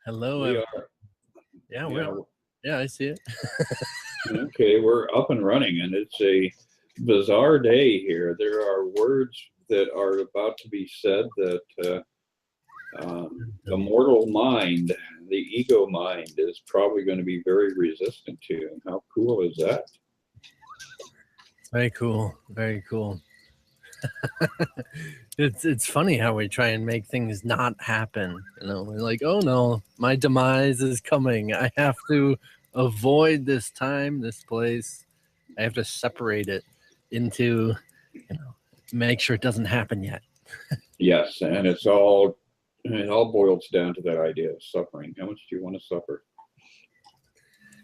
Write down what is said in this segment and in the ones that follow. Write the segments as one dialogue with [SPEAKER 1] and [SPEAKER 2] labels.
[SPEAKER 1] Hello.
[SPEAKER 2] We are.
[SPEAKER 1] Yeah,
[SPEAKER 2] Yeah.
[SPEAKER 1] yeah, I see it.
[SPEAKER 2] Okay, we're up and running, and it's a bizarre day here. There are words that are about to be said that the mortal mind, the ego mind, is probably going to be very resistant to. And how cool is that?
[SPEAKER 1] Very cool. Very cool. It's funny how we try and make things not happen. We're like, oh no, my demise is coming. I have to avoid this time, this place. I have to separate it into, make sure it doesn't happen yet.
[SPEAKER 2] Yes, and it all boils down to that idea of suffering. How much do you want to suffer?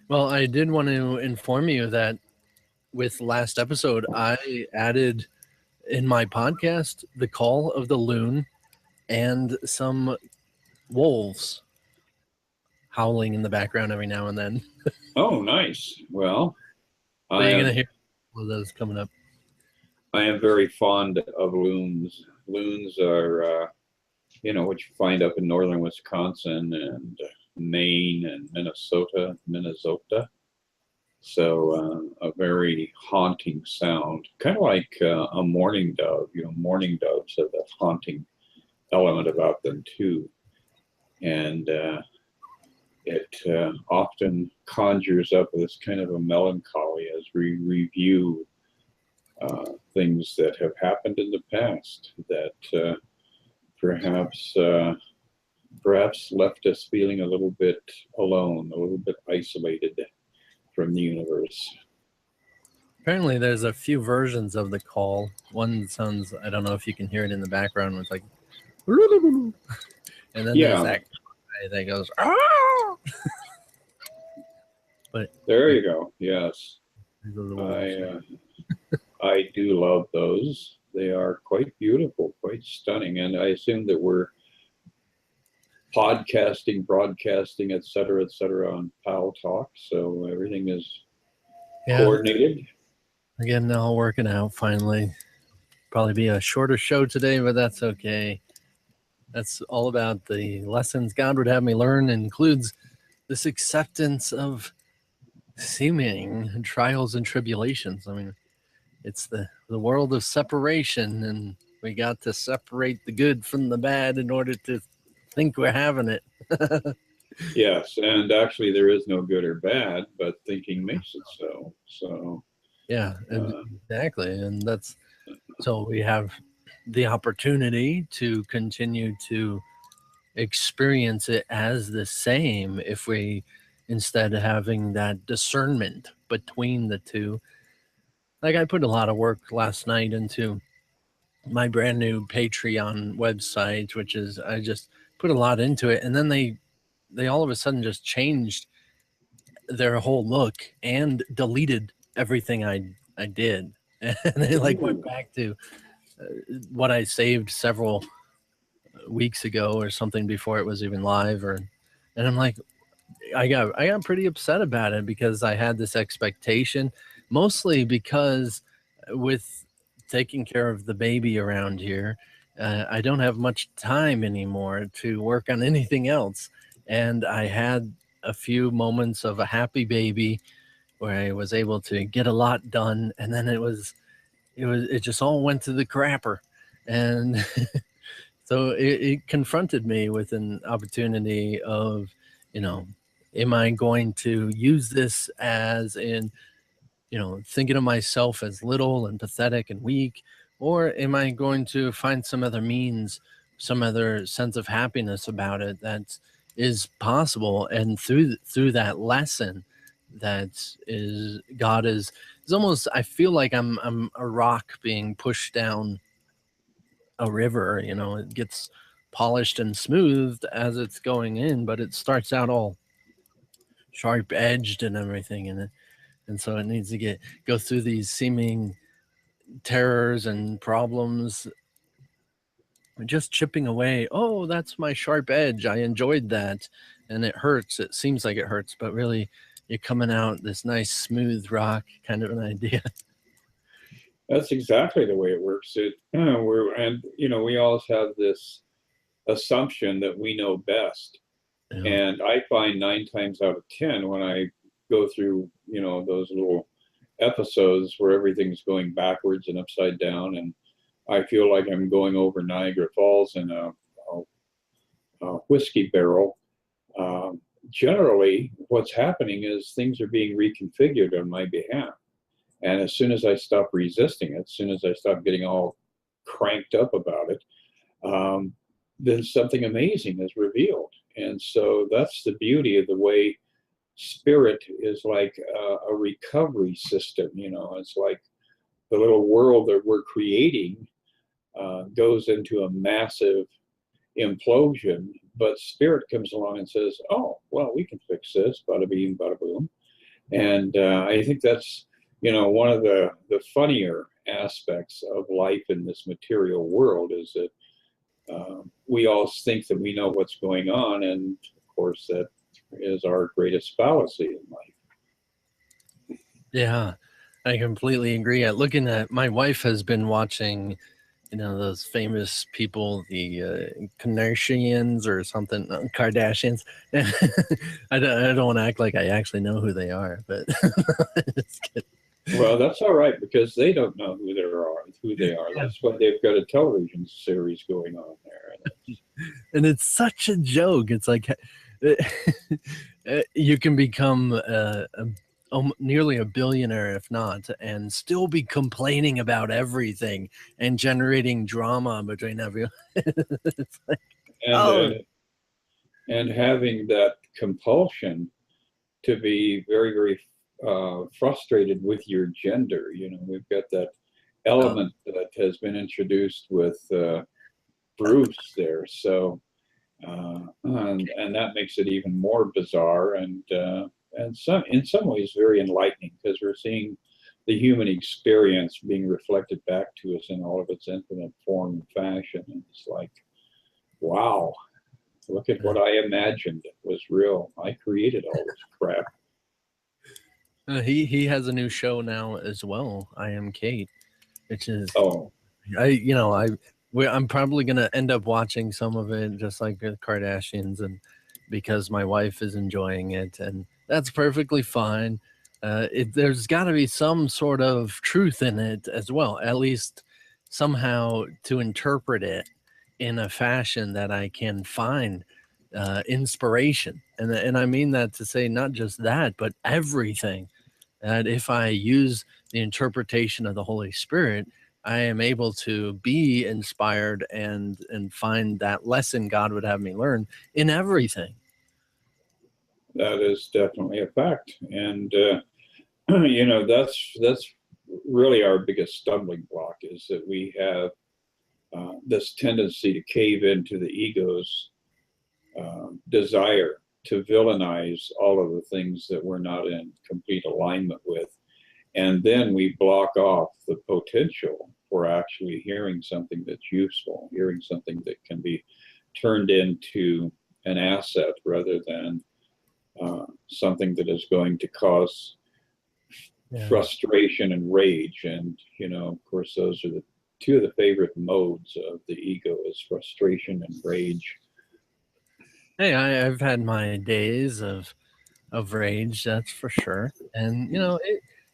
[SPEAKER 1] Well, I did want to inform you that with last episode, I added in my podcast the call of the loon and some wolves howling in the background every now and then.
[SPEAKER 2] Oh, nice. Well,
[SPEAKER 1] So you're going to hear all of those coming up.
[SPEAKER 2] I am very fond of loons. Loons are, what you find up in northern Wisconsin and Maine and Minnesota. So a very haunting sound, kind of like a mourning dove. Mourning doves have that haunting element about them too. And it often conjures up this kind of a melancholy as we review things that have happened in the past that perhaps left us feeling a little bit alone, a little bit isolated from the universe.
[SPEAKER 1] Apparently there's a few versions of the call. One sounds, I don't know if you can hear it in the background, it's like, and then there's that guy that goes, ah! But
[SPEAKER 2] there you go. Yes, I do love those. They are quite beautiful, quite stunning, and I assume that we're podcasting, broadcasting, et cetera, on Pal Talk, so everything is coordinated.
[SPEAKER 1] Again, all working out finally. Probably be a shorter show today, but that's okay. That's all about the lessons God would have me learn. Includes this acceptance of seeming trials and tribulations. I mean, it's the world of separation, and we got to separate the good from the bad in order to think we're having it.
[SPEAKER 2] Yes, and actually there is no good or bad, but thinking makes it so. So
[SPEAKER 1] yeah, exactly. And that's so we have the opportunity to continue to experience it as the same if we, instead of having that discernment between the two. Like, I put a lot of work last night into my brand new Patreon website, which is, I just put a lot into it, and then they all of a sudden just changed their whole look and deleted everything I did. And they went back to what I saved several weeks ago or something before it was even live. And I'm like, I got pretty upset about it because I had this expectation, mostly because with taking care of the baby around here, I don't have much time anymore to work on anything else. And I had a few moments of a happy baby where I was able to get a lot done, and then it just all went to the crapper. And so it confronted me with an opportunity of, am I going to use this as in, thinking of myself as little and pathetic and weak, or am I going to find some other means, some other sense of happiness about it that is possible? And through that lesson, that is, God is almost, I feel like I'm a rock being pushed down a river. It gets polished and smoothed as it's going in, but it starts out all sharp edged and everything, and so it needs to go through these seeming terrors and problems, just chipping away. Oh, that's my sharp edge, I enjoyed that, and it hurts, it seems like it hurts, but really you're coming out this nice smooth rock, kind of an idea.
[SPEAKER 2] That's exactly the way it works. We always have this assumption that we know best,
[SPEAKER 1] Yeah.
[SPEAKER 2] And I find 9 times out of 10 when I go through, those little episodes where everything's going backwards and upside down, and I feel like I'm going over Niagara Falls in a whiskey barrel. Um, Generally, what's happening is things are being reconfigured on my behalf. And as soon as I stop resisting it, as soon as I stop getting all cranked up about it, um, then something amazing is revealed. And so that's the beauty of the way spirit is like a recovery system. It's like the little world that we're creating goes into a massive implosion, but spirit comes along and says, oh, well, we can fix this, bada bing, bada boom. And I think that's, one of the funnier aspects of life in this material world is that we all think that we know what's going on, and of course that is our greatest fallacy in life.
[SPEAKER 1] Yeah, I completely agree. Looking at my wife has been watching, those famous people, the Kardashians or something, Kardashians. I don't want to act like I actually know who they are, but it's good.
[SPEAKER 2] Well, that's all right, because they don't know who they are. That's why they've got a television series going on there.
[SPEAKER 1] And it's such a joke. It's like you can become nearly a billionaire, if not, and still be complaining about everything and generating drama between everyone. It's like,
[SPEAKER 2] and, and having that compulsion to be very, very frustrated with your gender. We've got that element that has been introduced with Bruce there. So, and that makes it even more bizarre, and in some ways very enlightening, because we're seeing the human experience being reflected back to us in all of its infinite form and fashion. And it's like, wow, look at what I imagined was real. I created all this crap.
[SPEAKER 1] He has a new show now as well. I Am Kate, which is I'm probably gonna end up watching some of it, just like the Kardashians, and because my wife is enjoying it, and that's perfectly fine. There's got to be some sort of truth in it as well, at least somehow to interpret it in a fashion that I can find inspiration, and I mean that to say not just that, but everything. That if I use the interpretation of the Holy Spirit, I am able to be inspired and find that lesson God would have me learn in everything.
[SPEAKER 2] That is definitely a fact, and that's really our biggest stumbling block, is that we have this tendency to cave into the ego's desire to villainize all of the things that we're not in complete alignment with. And then we block off the potential for actually hearing something that's useful, hearing something that can be turned into an asset rather than something that is going to cause frustration and rage. And, of course, those are the two of the favorite modes of the ego, is frustration and rage.
[SPEAKER 1] Hey, I've had my days of rage, that's for sure. And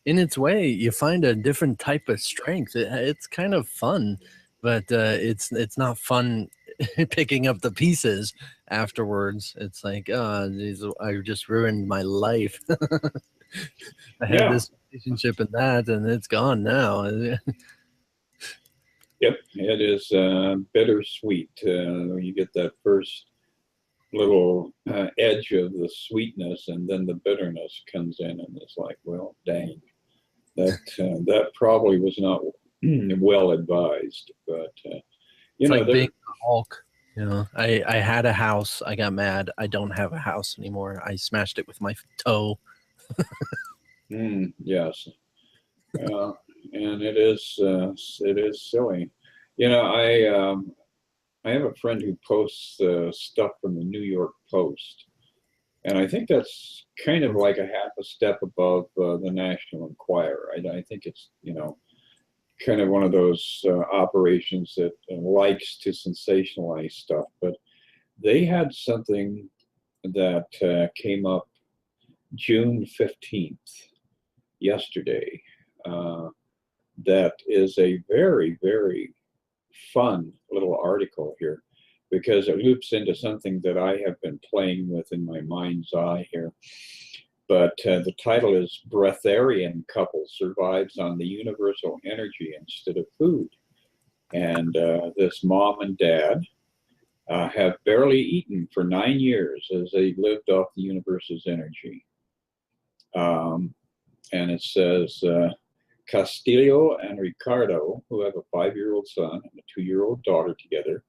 [SPEAKER 1] in its way, you find a different type of strength. It's kind of fun, but it's not fun picking up the pieces afterwards. It's like, oh, geez, I just ruined my life. I had this relationship and that, and it's gone now.
[SPEAKER 2] Yep, it is bittersweet. You get that first little edge of the sweetness, and then the bitterness comes in, and it's like, well, dang, that probably was not well advised. But
[SPEAKER 1] it's like being a Hulk. I had a house. I got mad. I don't have a house anymore. I smashed it with my toe.
[SPEAKER 2] Yes, and it is silly. I have a friend who posts stuff from the New York Post, and I think that's kind of like a half a step above the National Enquirer. I think it's kind of one of those operations that likes to sensationalize stuff, but they had something that came up June 15th, yesterday. That is a very, very fun little article here because it loops into something that I have been playing with in my mind's eye here. But the title is Breatharian Couple Survives on the Universal Energy Instead of Food. And this mom and dad have barely eaten for 9 years as they lived off the universe's energy. And it says, Castillo and Ricardo, who have a 5-year-old son and a 2-year-old daughter together,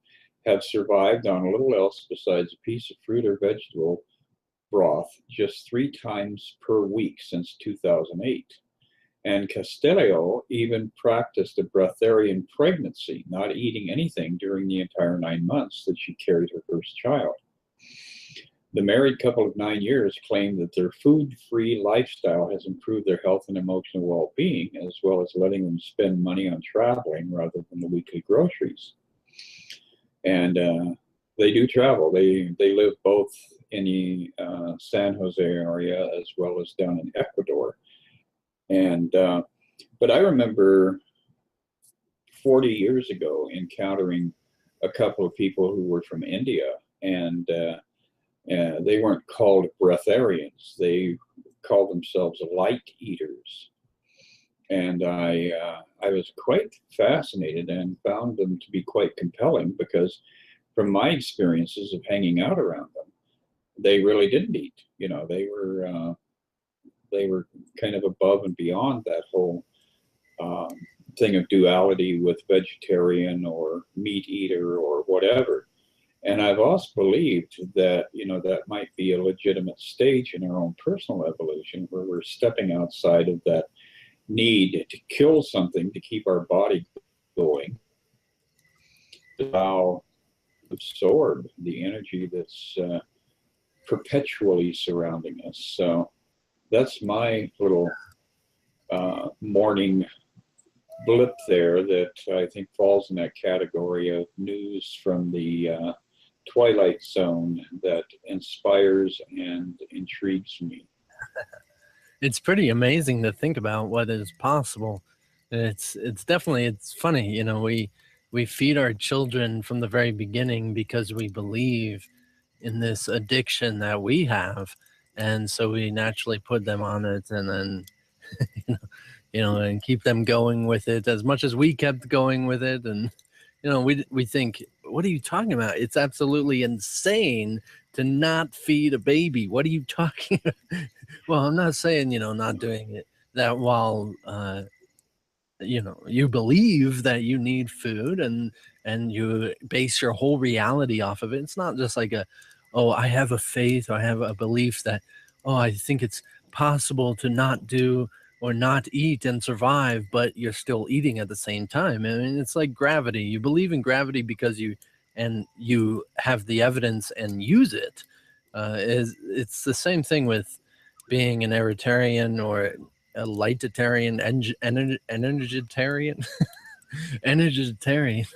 [SPEAKER 2] have survived on little else besides a piece of fruit or vegetable broth just 3 times per week since 2008. And Castillo even practiced a breatharian pregnancy, not eating anything during the entire 9 months that she carried her first child. The married couple of 9 years claim that their food-free lifestyle has improved their health and emotional well-being, as well as letting them spend money on traveling rather than the weekly groceries. And they do travel. They live both in the San Jose area as well as down in Ecuador. And but I remember 40 years ago encountering a couple of people who were from India, and they weren't called breatharians. They called themselves light eaters. And I was quite fascinated and found them to be quite compelling because from my experiences of hanging out around them, they really didn't eat. You know, they were kind of above and beyond that whole thing of duality with vegetarian or meat eater or whatever. And I've also believed that, you know, that might be a legitimate stage in our own personal evolution where we're stepping outside of that need to kill something to keep our body going, to allow absorb the energy that's perpetually surrounding us. So that's my little morning blip there that I think falls in that category of news from the Twilight Zone that inspires and intrigues me.
[SPEAKER 1] It's pretty amazing to think about what is possible. It's definitely, it's funny, you know, we feed our children from the very beginning because we believe in this addiction that we have, and so we naturally put them on it, and then you know, and keep them going with it as much as we kept going with it. And we think, what are you talking about? It's absolutely insane to not feed a baby. What are you talking about? Well, I'm not saying, not doing it that while you believe that you need food, and you base your whole reality off of it. It's not just like I have a faith, or I have a belief that, I think it's possible to not do or not eat and survive, but you're still eating at the same time. I mean, it's like gravity. You believe in gravity because you have the evidence and use it. It's the same thing with being an Eritarian or a lightitarian, energitarian, energitarian.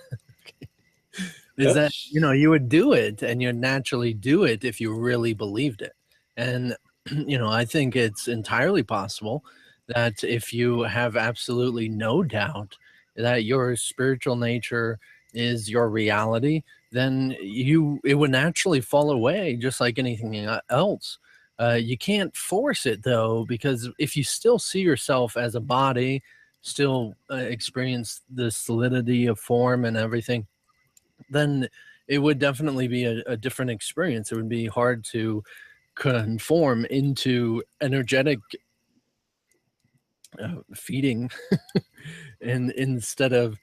[SPEAKER 1] Is that
[SPEAKER 2] That's
[SPEAKER 1] you would do it, and you'd naturally do it if you really believed it. And I think it's entirely possible that if you have absolutely no doubt that your spiritual nature is your reality, then it would naturally fall away just like anything else. You can't force it, though, because if you still see yourself as a body, still experience the solidity of form and everything, then it would definitely be a different experience. It would be hard to conform into energetic feeding and instead of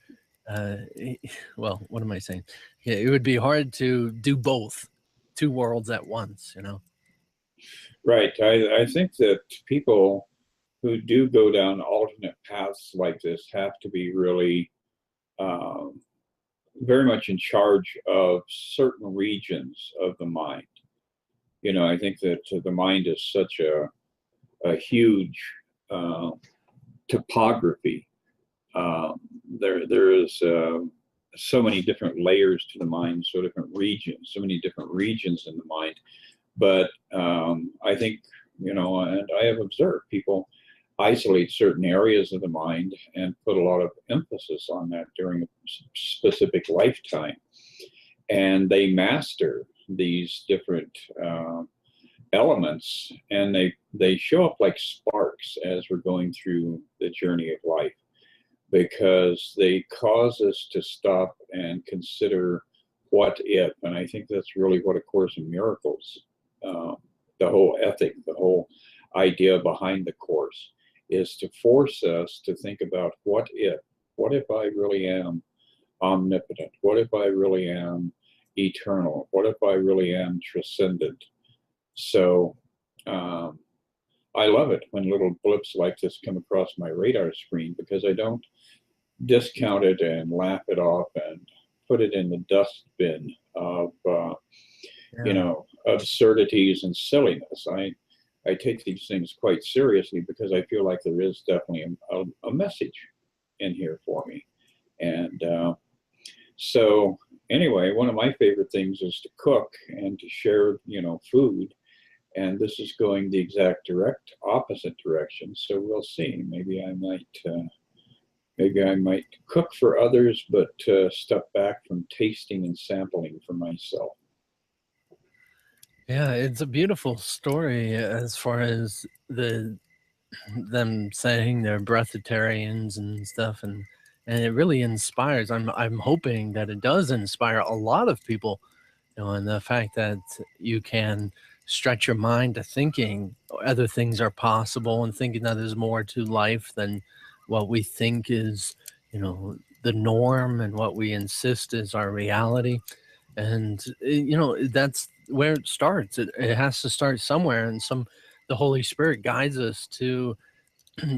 [SPEAKER 1] well, what am I saying? Yeah, it would be hard to do both, two worlds at once.
[SPEAKER 2] right. I think that people who do go down alternate paths like this have to be really very much in charge of certain regions of the mind. I think that the mind is such a huge topography. There is so many different layers to the mind, so many different regions in the mind. But I think, and I have observed people isolate certain areas of the mind and put a lot of emphasis on that during a specific lifetime. And they master these different elements, and they show up like sparks as we're going through the journey of life, because they cause us to stop and consider what if. And I think that's really what A Course in Miracles, the whole ethic, the whole idea behind the Course, is to force us to think about what if. What if I really am omnipotent? What if I really am eternal? What if I really am transcendent? So I love it when little blips like this come across my radar screen, because I don't discount it and laugh it off and put it in the dustbin of absurdities and silliness. I take these things quite seriously, because I feel like there is definitely a message in here for me. And so anyway, one of my favorite things is to cook and to share, food. And this is going the exact opposite direction. So we'll see. Maybe I might cook for others, but step back from tasting and sampling for myself.
[SPEAKER 1] Yeah, it's a beautiful story as far as them saying they're breatharians and stuff, and it really inspires. I'm hoping that it does inspire a lot of people, and the fact that you can stretch your mind to thinking other things are possible, and thinking that there's more to life than what we think is, the norm, and what we insist is our reality. And that's where it starts. It has to start somewhere, and the Holy Spirit guides us to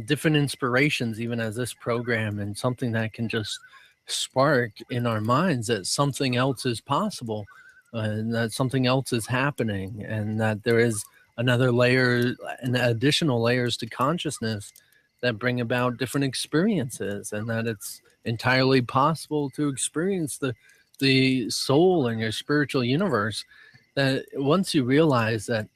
[SPEAKER 1] different inspirations, even as this program, and something that can just spark in our minds that something else is possible, and that something else is happening, and that there is another layer and additional layers to consciousness that bring about different experiences, and that it's entirely possible to experience the soul and your spiritual universe. That once you realize that,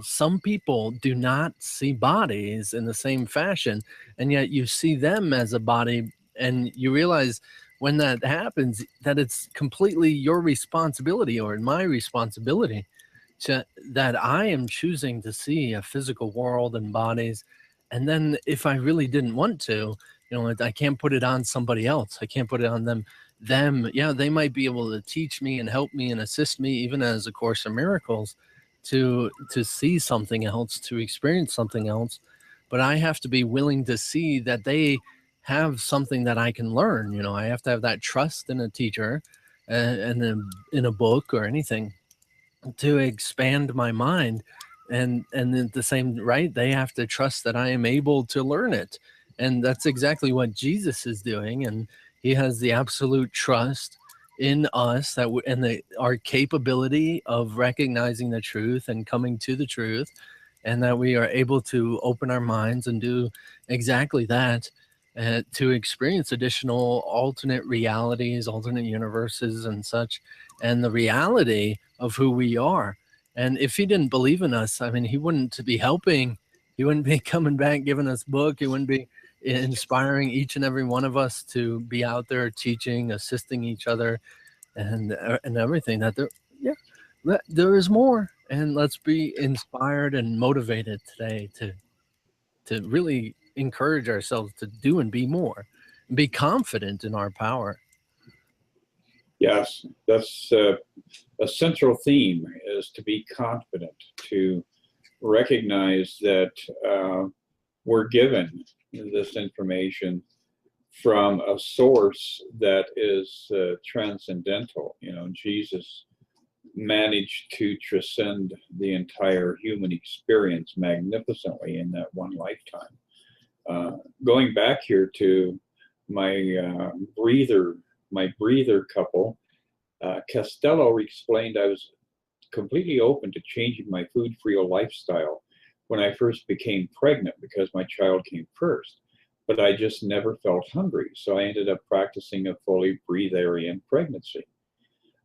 [SPEAKER 1] some people do not see bodies in the same fashion, and yet you see them as a body, and you realize when that happens that it's completely your responsibility, or my responsibility, that I am choosing to see a physical world and bodies. And then if I really didn't want to, I can't put it on somebody else. I can't put it on them. Yeah, they might be able to teach me and help me and assist me, even as A Course in Miracles, to see something else, to experience something else. But I have to be willing to see that they have something that I can learn. I have to have that trust in a teacher, and in a book or anything, to expand my mind. And at the same right, they have to trust that I am able to learn it. And that's exactly what Jesus is doing. And he has the absolute trust in us, our capability of recognizing the truth and coming to the truth, and that we are able to open our minds and do exactly that, to experience additional alternate realities, alternate universes and such, and the reality of who we are. And if he didn't believe in us, I mean, he wouldn't be helping. He wouldn't be coming back, giving us book. He wouldn't be inspiring each and every one of us to be out there teaching, assisting each other, and everything. That there is more, and let's be inspired and motivated today to really encourage ourselves to do and be more, and be confident in our power.
[SPEAKER 2] Yes, that's a central theme, is to be confident, to recognize that we're given this information from a source that is transcendental. Jesus managed to transcend the entire human experience magnificently in that one lifetime. Going back here to my breather couple, Costello explained I was completely open to changing my food-free lifestyle when I first became pregnant, because my child came first. But I just never felt hungry, so I ended up practicing a fully breatharian pregnancy.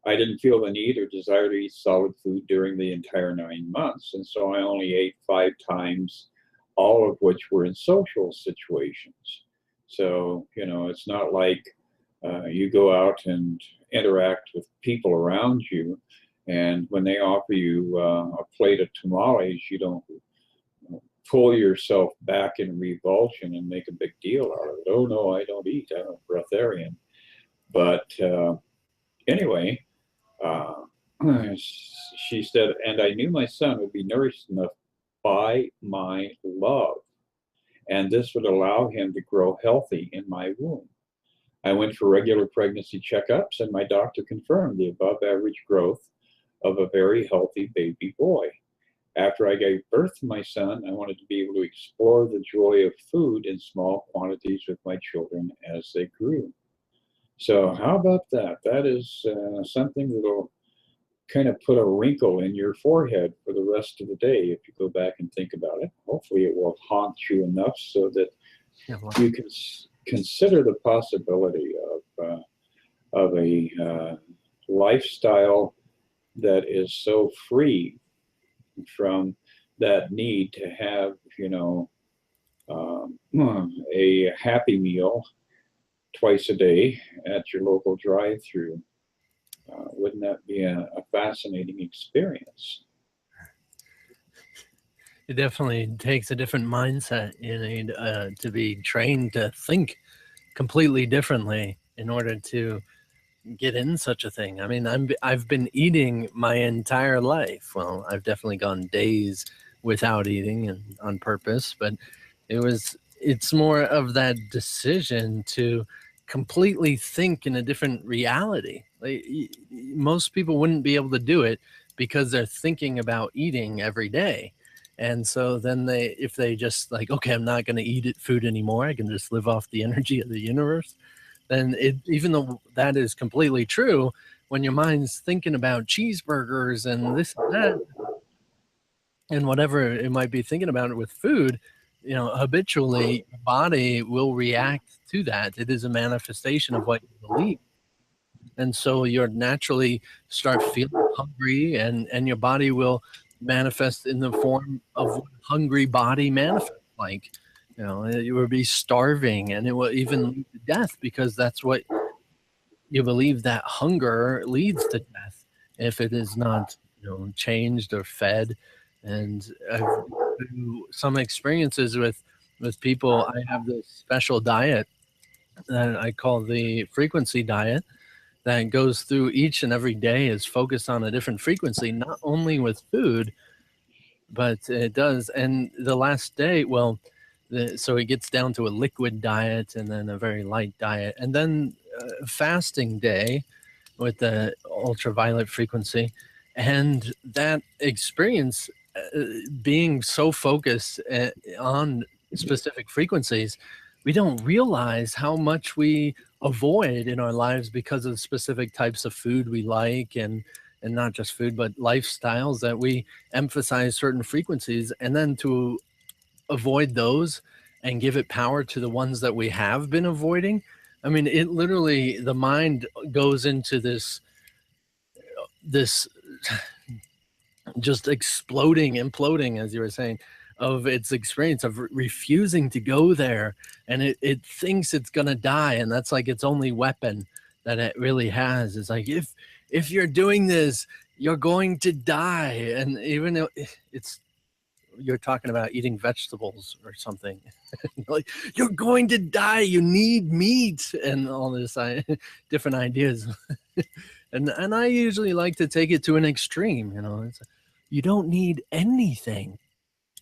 [SPEAKER 2] I didn't feel the need or desire to eat solid food during the entire 9 months. And so I only ate 5 times, all of which were in social situations. So, it's not like you go out and interact with people around you. And when they offer you a plate of tamales, you don't pull yourself back in revulsion and make a big deal out of it. Oh, no, I don't eat. I'm a breatharian. But anyway, uh, she said, and I knew my son would be nourished enough by my love, and this would allow him to grow healthy in my womb. I went for regular pregnancy checkups, and my doctor confirmed the above average growth of a very healthy baby boy. After I gave birth to my son, I wanted to be able to explore the joy of food in small quantities with my children as they grew. So how about that? That is something that'll kind of put a wrinkle in your forehead for the rest of the day if you go back and think about it. Hopefully it will haunt you enough so that you can consider the possibility of a lifestyle that is so free from that need to have, a Happy Meal twice a day at your local drive-through. Wouldn't that be a fascinating experience?
[SPEAKER 1] It definitely takes a different mindset. You need to be trained to think completely differently in order to get in such a thing. I mean, I've been eating my entire life. Well, I've definitely gone days without eating and on purpose, but it's more of that decision to completely think in a different reality. Like, most people wouldn't be able to do it because they're thinking about eating every day. And so then if they just like, okay, I'm not going to eat food anymore, I can just live off the energy of the universe. Then even though that is completely true, when your mind's thinking about cheeseburgers and this and that, and whatever it might be thinking about it with food, habitually your body will react to that. It is a manifestation of what you believe. And so you'll naturally start feeling hungry, and your body will manifest in the form of what a hungry body manifests like. You will be starving, and it will even lead to death, because that's what you believe, that hunger leads to death if it is not changed or fed. And through some experiences with people, I have this special diet that I call the frequency diet, that goes through each and every day, is focused on a different frequency, not only with food, but it does. And the last day, so it gets down to a liquid diet, and then a very light diet, and then a fasting day with the ultraviolet frequency. And that experience, being so focused on specific frequencies, we don't realize how much we avoid in our lives because of specific types of food we like, and not just food, but lifestyles that we emphasize certain frequencies, and then to avoid those and give it power to the ones that we have been avoiding. I mean, it literally, the mind goes into this just exploding, imploding, as you were saying, of its experience of refusing to go there. And it thinks it's going to die. And that's like its only weapon that it really has. It's like, if you're doing this, you're going to die. And even though you're talking about eating vegetables or something, like, you're going to die, you need meat, and all this different ideas. and I usually like to take it to an extreme. You don't need anything.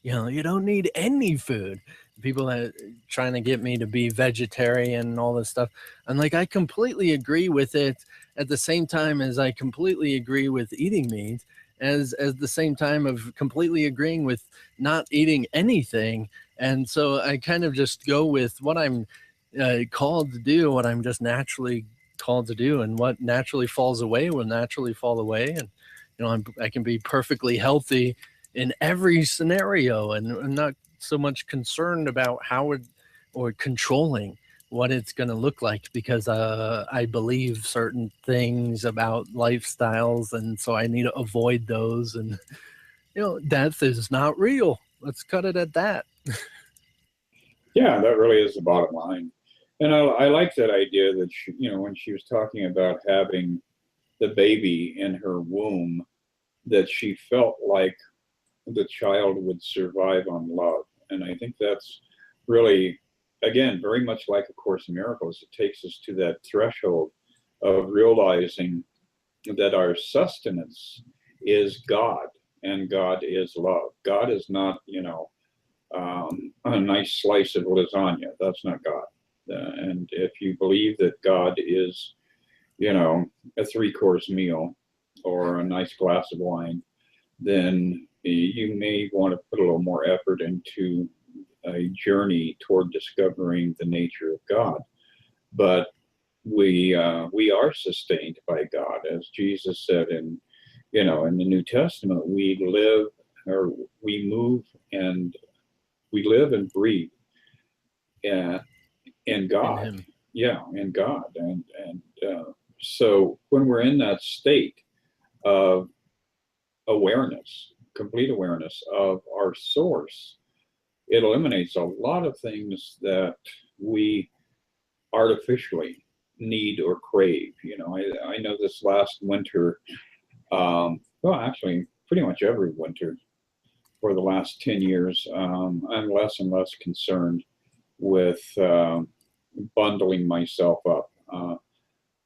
[SPEAKER 1] You don't need any food. People that trying to get me to be vegetarian and all this stuff, and like, I completely agree with it, at the same time as I completely agree with eating meat, as the same time of completely agreeing with not eating anything. And so I kind of just go with what I'm called to do, what I'm just naturally called to do, and what naturally falls away will naturally fall away. And I can be perfectly healthy in every scenario, and I'm not so much concerned about how it, or controlling what it's going to look like, because I believe certain things about lifestyles, and so I need to avoid those. And death is not real. Let's cut it at that.
[SPEAKER 2] Yeah, that really is the bottom line. And I like that idea that she, when she was talking about having the baby in her womb, that she felt like the child would survive on love. And I think that's really, again, very much like A Course in Miracles. It takes us to that threshold of realizing that our sustenance is God, and God is love. God is not, a nice slice of lasagna. That's not God. And if you believe that God is, a three-course meal or a nice glass of wine, then you may want to put a little more effort into a journey toward discovering the nature of God. But we are sustained by God, as Jesus said in the New Testament. We live, or we move, and we live and breathe in
[SPEAKER 1] In
[SPEAKER 2] God.
[SPEAKER 1] him.
[SPEAKER 2] Yeah, in God, and so when we're in that state of awareness, complete awareness of our source, it eliminates a lot of things that we artificially need or crave. I know this last winter, well, actually, pretty much every winter for the last 10 years, I'm less and less concerned with bundling myself up.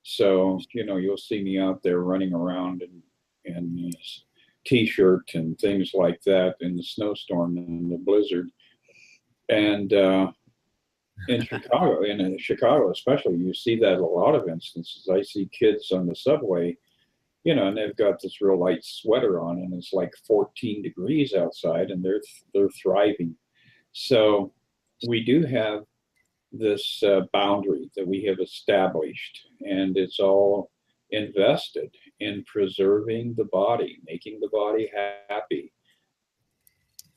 [SPEAKER 2] So, you'll see me out there running around in t-shirt and things like that in the snowstorm and the blizzard. And in Chicago especially, you see that in a lot of instances. I see kids on the subway, and they've got this real light sweater on, and it's like 14 degrees outside, and they're thriving. So we do have this boundary that we have established, and it's all invested in preserving the body, making the body happy,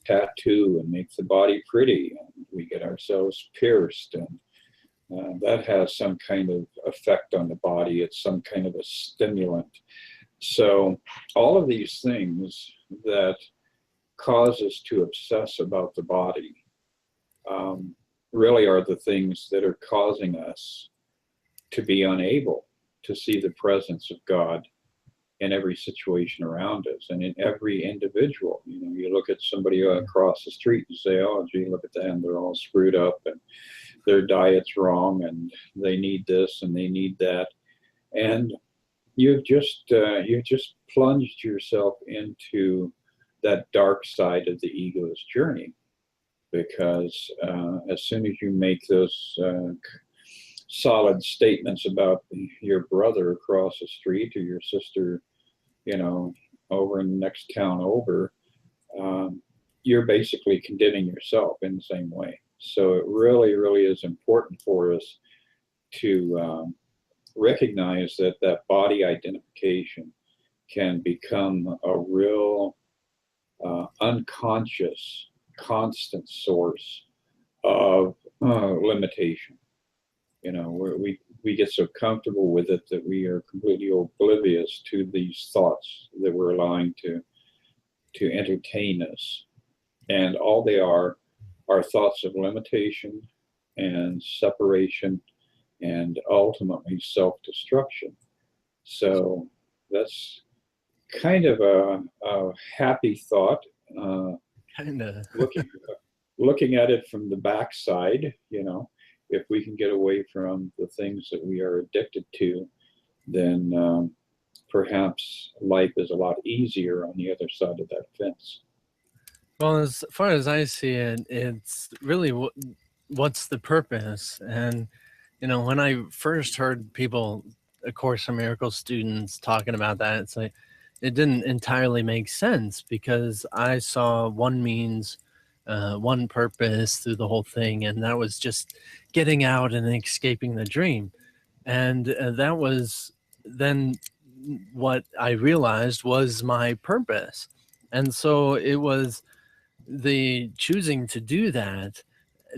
[SPEAKER 2] tattoo and make the body pretty, and we get ourselves pierced, and that has some kind of effect on the body. It's some kind of a stimulant. So all of these things that cause us to obsess about the body really are the things that are causing us to be unable to see the presence of God in every situation around us and in every individual. You look at somebody across the street and say, oh, gee, look at them. They're all screwed up and their diet's wrong and they need this and they need that. And you've just plunged yourself into that dark side of the ego's journey, because as soon as you make those solid statements about your brother across the street or your sister, over in the next town over, you're basically condemning yourself in the same way. So it really, really is important for us to recognize that body identification can become a real unconscious, constant source of limitation. We get so comfortable with it that we are completely oblivious to these thoughts that we're allowing to entertain us. And all they are thoughts of limitation and separation and ultimately self-destruction. So that's kind of a happy thought.
[SPEAKER 1] Kind of.
[SPEAKER 2] Looking at it from the backside, if we can get away from the things that we are addicted to, then perhaps life is a lot easier on the other side of that fence.
[SPEAKER 1] Well, as far as I see it, it's really what's the purpose? And, when I first heard people, A Course in Miracles students, talking about that, it's like it didn't entirely make sense, because I saw one means, one purpose through the whole thing, and that was just getting out and escaping the dream. And that was then what I realized was my purpose. And so it was the choosing to do that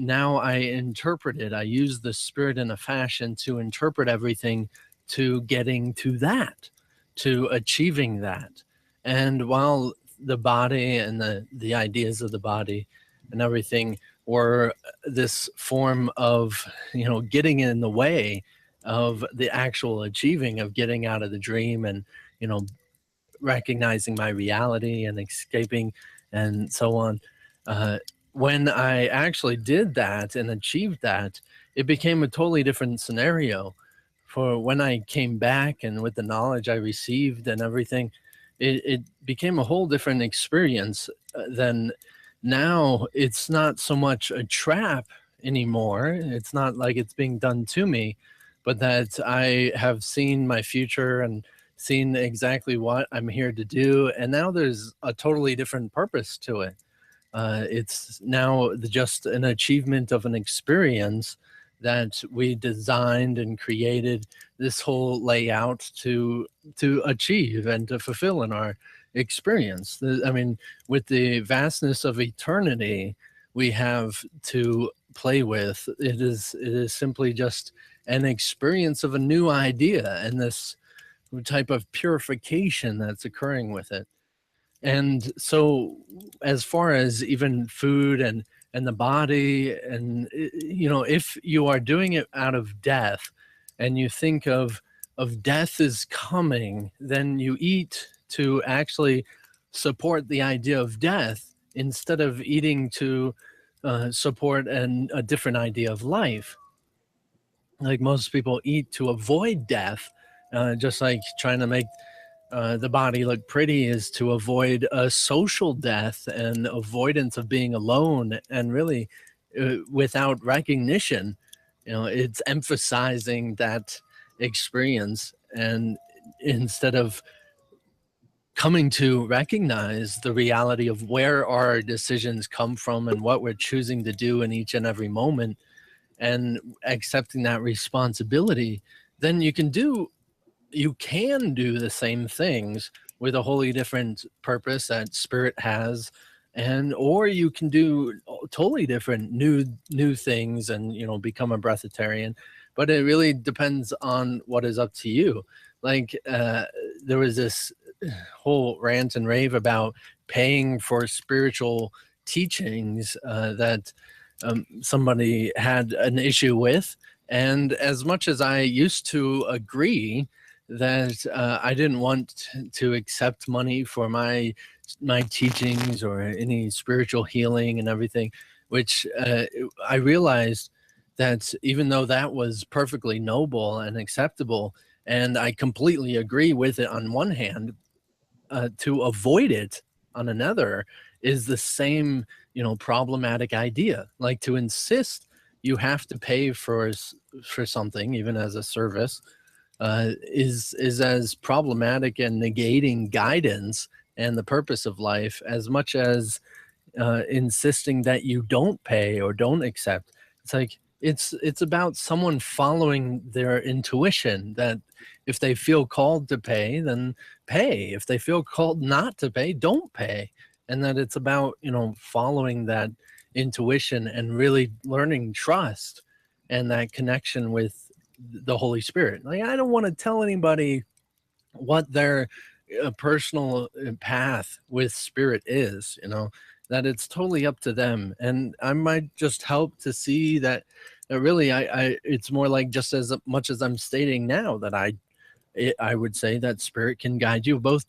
[SPEAKER 1] now I interpret it. I use the spirit in a fashion to interpret everything to getting to that, to achieving that. And while the body and the ideas of the body and everything were this form of, getting in the way of the actual achieving of getting out of the dream and, you know, recognizing my reality and escaping and so on. Uh, when I actually did that and achieved that, it became a totally different scenario. For when I came back and with the knowledge I received and everything, it became a whole different experience than now. It's not so much a trap anymore. It's not like it's being done to me, but that I have seen my future and seen exactly what I'm here to do. And now there's a totally different purpose to it. It's now just an achievement of an experience that we designed and created this whole layout to achieve and to fulfill in our experience. I mean, with the vastness of eternity we have to play with, it is simply just an experience of a new idea and this type of purification that's occurring with it. And so as far as even food and the body and if you are doing it out of death and you think of death is coming, then you eat to actually support the idea of death instead of eating to support a different idea of life. Like most people eat to avoid death, just like trying to make the body look pretty is to avoid a social death and avoidance of being alone, and really without recognition. It's emphasizing that experience, and instead of coming to recognize the reality of where our decisions come from and what we're choosing to do in each and every moment, and accepting that responsibility, then you can do the same things with a wholly different purpose that spirit has, and or you can do totally different new things and become a breatharian. But it really depends on what is up to you. Like there was this whole rant and rave about paying for spiritual teachings that somebody had an issue with. And as much as I used to agree that I didn't want to accept money for my teachings or any spiritual healing and everything, which I realized that even though that was perfectly noble and acceptable, and I completely agree with it on one hand, to avoid it on another is the same, problematic idea. Like to insist you have to pay for something, even as a service, is as problematic and negating guidance and the purpose of life as much as insisting that you don't pay or don't accept. It's like it's about someone following their intuition, that if they feel called to pay, then pay. If they feel called not to pay, don't pay. And that it's about following that intuition and really learning trust and that connection with the Holy Spirit. Like, I don't want to tell anybody what their personal path with spirit is, that it's totally up to them. And I might just help to see that really I it's more like, just as much as I'm stating now, that I would say that spirit can guide you both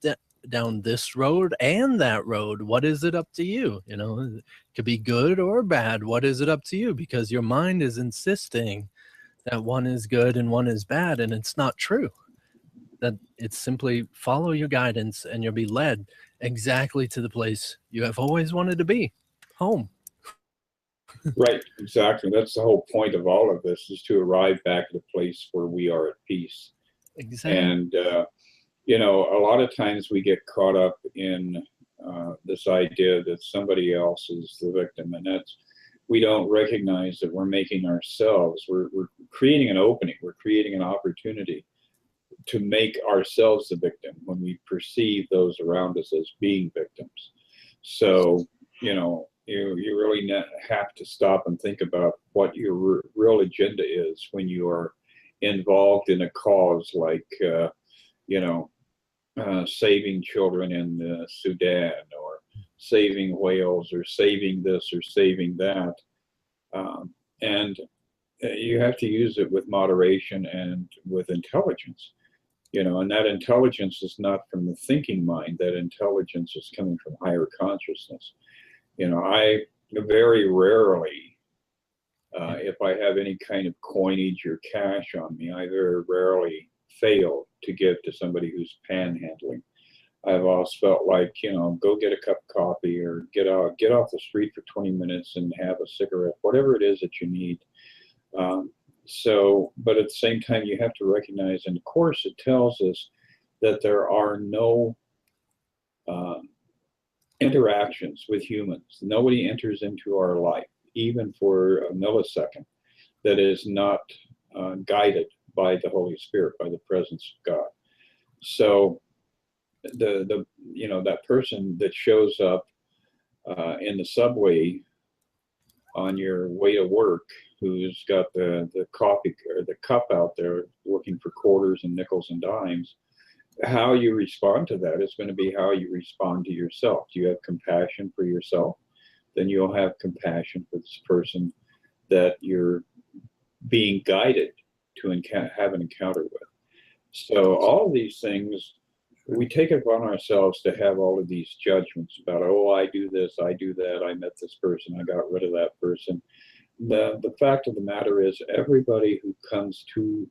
[SPEAKER 1] down this road and that road. What is it up to you? It could be good or bad. What is it up to you? Because your mind is insisting that one is good and one is bad, and it's not true. That it's simply follow your guidance and you'll be led exactly to the place you have always wanted to be, home.
[SPEAKER 2] Right, exactly. That's the whole point of all of this, is to arrive back at a place where we are at peace.
[SPEAKER 1] Exactly.
[SPEAKER 2] And, a lot of times we get caught up in this idea that somebody else is the victim, and we don't recognize that we're making ourselves, we're creating an opening, we're creating an opportunity to make ourselves the victim when we perceive those around us as being victims. So, you really have to stop and think about what your real agenda is when you are involved in a cause like, saving children in Sudan, or saving whales, or saving this or saving that. And you have to use it with moderation and with intelligence. And that intelligence is not from the thinking mind. That intelligence is coming from higher consciousness. I very rarely, if I have any kind of coinage or cash on me, I very rarely fail to give to somebody who's panhandling. I've always felt like, go get a cup of coffee, or get off the street for 20 minutes and have a cigarette, whatever it is that you need. But at the same time, you have to recognize, in the Course, it tells us that there are no interactions with humans. Nobody enters into our life, even for a millisecond, that is not guided by the Holy Spirit, by the presence of God. So that person that shows up in the subway on your way to work, who's got the coffee or the cup out there looking for quarters and nickels and dimes, how you respond to that is going to be how you respond to yourself. Do you have compassion for yourself? Then you'll have compassion for this person that you're being guided to have an encounter with. So all of these things, we take it upon ourselves to have all of these judgments about, oh, I do this, I do that, I met this person, I got rid of that person. The fact of the matter is, everybody who comes to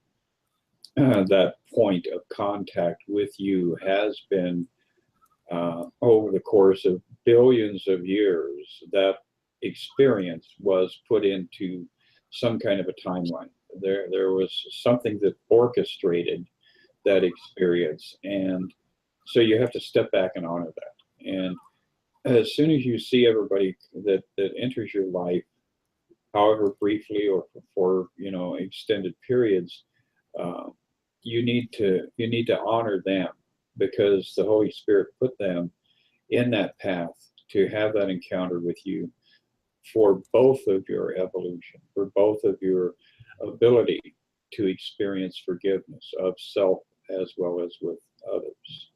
[SPEAKER 2] that point of contact with you has been, over the course of billions of years, that experience was put into some kind of a timeline. There was something that orchestrated that experience, and so you have to step back and honor that. And as soon as you see everybody that enters your life, however briefly or for extended periods, you need to honor them, because the Holy Spirit put them in that path to have that encounter with you, for both of your evolution, for both of your ability to experience forgiveness of self as well as with others.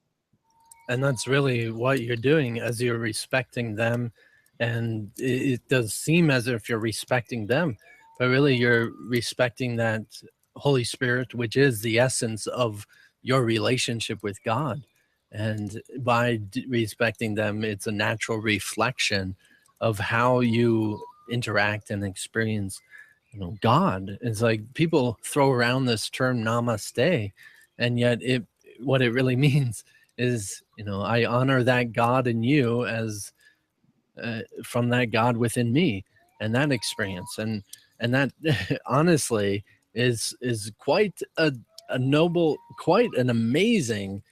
[SPEAKER 1] And that's really what you're doing, as you're respecting them. And it does seem as if you're respecting them, but really you're respecting that Holy Spirit, which is the essence of your relationship with God. And by respecting them, it's a natural reflection of how you interact and experience, God. It's like people throw around this term namaste, and yet what it really means is, I honor that God in you as from that God within me, and that experience, and that honestly is quite a noble, quite an amazing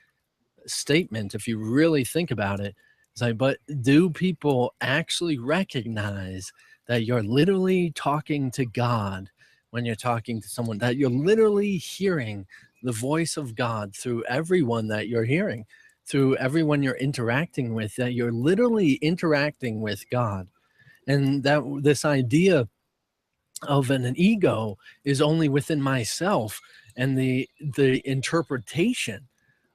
[SPEAKER 1] statement if you really think about it. It's like, but do people actually recognize that you're literally talking to God when you're talking to someone, that you're literally hearing the voice of God through everyone that you're hearing, through everyone you're interacting with, that you're literally interacting with God? And that this idea of an ego is only within myself, and the interpretation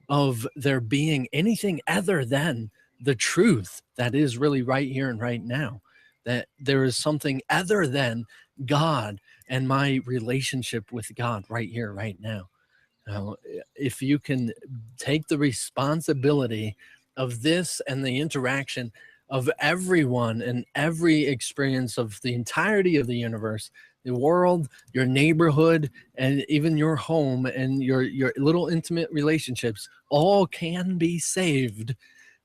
[SPEAKER 1] of there being anything other than the truth that is really right here and right now, that there is something other than God and my relationship with God right here, right now. Now, if you can take the responsibility of this and the interaction of everyone and every experience of the entirety of the universe, the world, your neighborhood, and even your home and your little intimate relationships, all can be saved.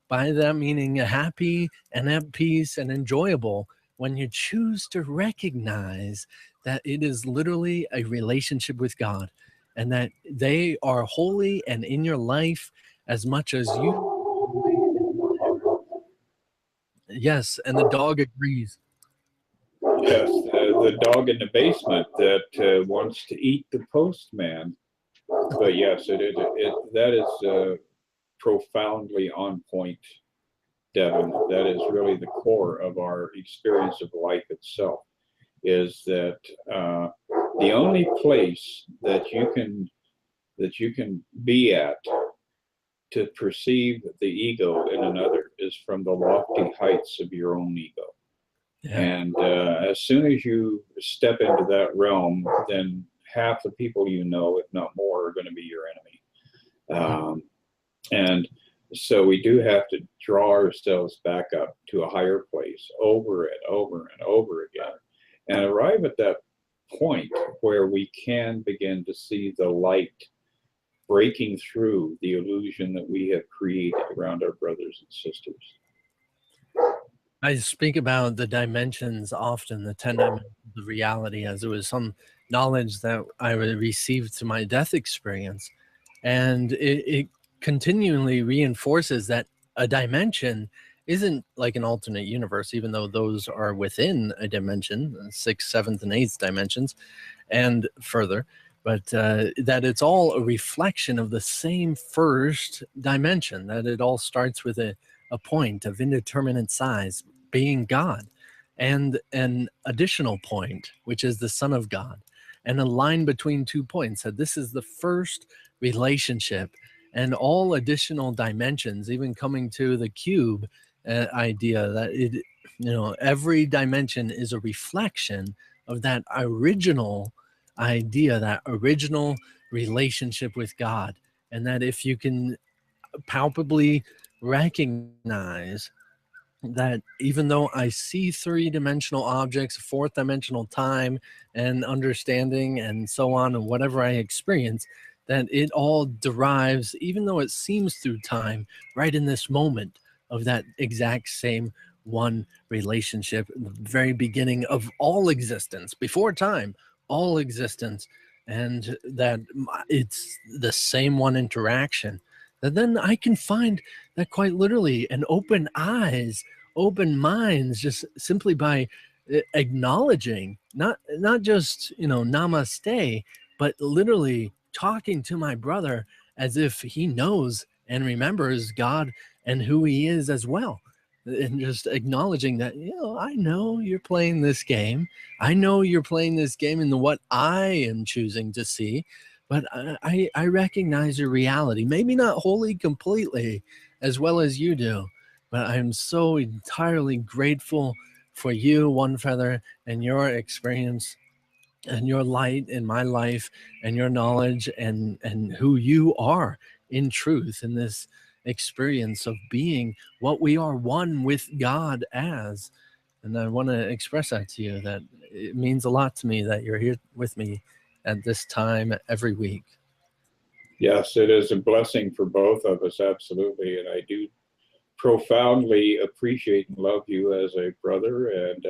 [SPEAKER 1] By that meaning happy and at peace and enjoyable, when you choose to recognize that it is literally a relationship with God, and that they are holy and in your life as much as you. Yes, and the dog agrees.
[SPEAKER 2] Yes, the dog in the basement that wants to eat the postman. But yes, that is profoundly on point Devin, that is really the core of our experience of life itself, is that the only place that you can be at to perceive the ego in another is from the lofty heights of your own ego.
[SPEAKER 1] Yeah.
[SPEAKER 2] And as soon as you step into that realm, then half the people you know, if not more, are going to be your enemy. And so we do have to draw ourselves back up to a higher place over and over and over again, and arrive at that point where we can begin to see the light breaking through the illusion that we have created around our brothers and sisters.
[SPEAKER 1] I speak about the dimensions often, the 10 dimensions of reality, as it was some knowledge that I received through my death experience. And it continually reinforces that a dimension isn't like an alternate universe, even though those are within a dimension, 6th, 7th, and 8th dimensions, and further. But that it's all a reflection of the same first dimension, that it all starts with a point of indeterminate size, being God, and an additional point, which is the Son of God, and a line between 2 points. That this is the first relationship, and all additional dimensions, even coming to the cube idea, that it, every dimension is a reflection of that original idea, that original relationship with God. And that if you can palpably recognize that, even though I see 3-dimensional objects, 4th-dimensional time and understanding and so on, and whatever I experience, that it all derives, even though it seems through time, right in this moment of that exact same one relationship, the very beginning of all existence, before time, all existence, and that it's the same one interaction. That then I can find that quite literally an open eyes, open minds, just simply by acknowledging, not just namaste, but literally talking to my brother as if he knows and remembers God and who he is as well. And just acknowledging that, I know you're playing this game. I know you're playing this game in what I am choosing to see, but I recognize your reality. Maybe not wholly, completely, as well as you do, but I'm so entirely grateful for you, One Feather, and your experience and your light in my life, and your knowledge, and who you are in truth, in this experience of being what we are, one with God as. And I want to express that to you, that it means a lot to me that you're here with me at this time every week.
[SPEAKER 2] Yes, it is a blessing for both of us, absolutely. And I do profoundly appreciate and love you as a brother, and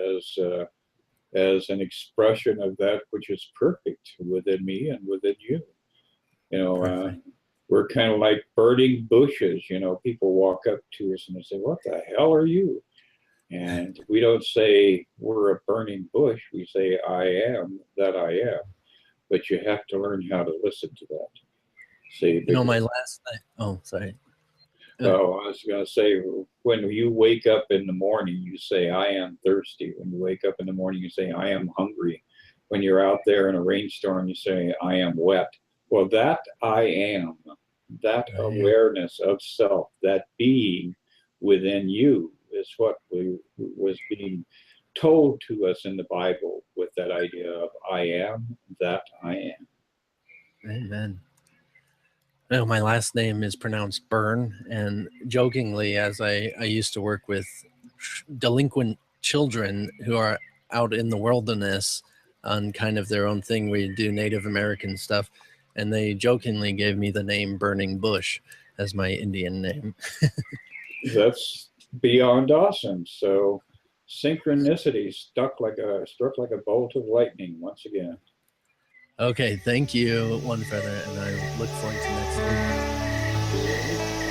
[SPEAKER 2] as an expression of that which is perfect within me and within you. We're kind of like burning bushes. People walk up to us and they say, "What the hell are you?" And we don't say we're a burning bush. We say, "I am that I am." But you have to learn how to listen to that. See,
[SPEAKER 1] my last night. Oh, sorry.
[SPEAKER 2] Oh, I was going to say, when you wake up in the morning, you say, "I am thirsty." When you wake up in the morning, you say, "I am hungry." When you're out there in a rainstorm, you say, "I am wet." Well, that I am, that awareness of self, that being within you is what was being told to us in the Bible, with that idea of I am that I am.
[SPEAKER 1] Amen. My last name is pronounced Byrne, and jokingly, as I used to work with delinquent children who are out in the wilderness on kind of their own thing. We do Native American stuff, and they jokingly gave me the name Burning Bush as my Indian name.
[SPEAKER 2] That's beyond awesome. So synchronicity struck like a bolt of lightning once again.
[SPEAKER 1] Okay, thank you, One Feather, and I look forward to next week.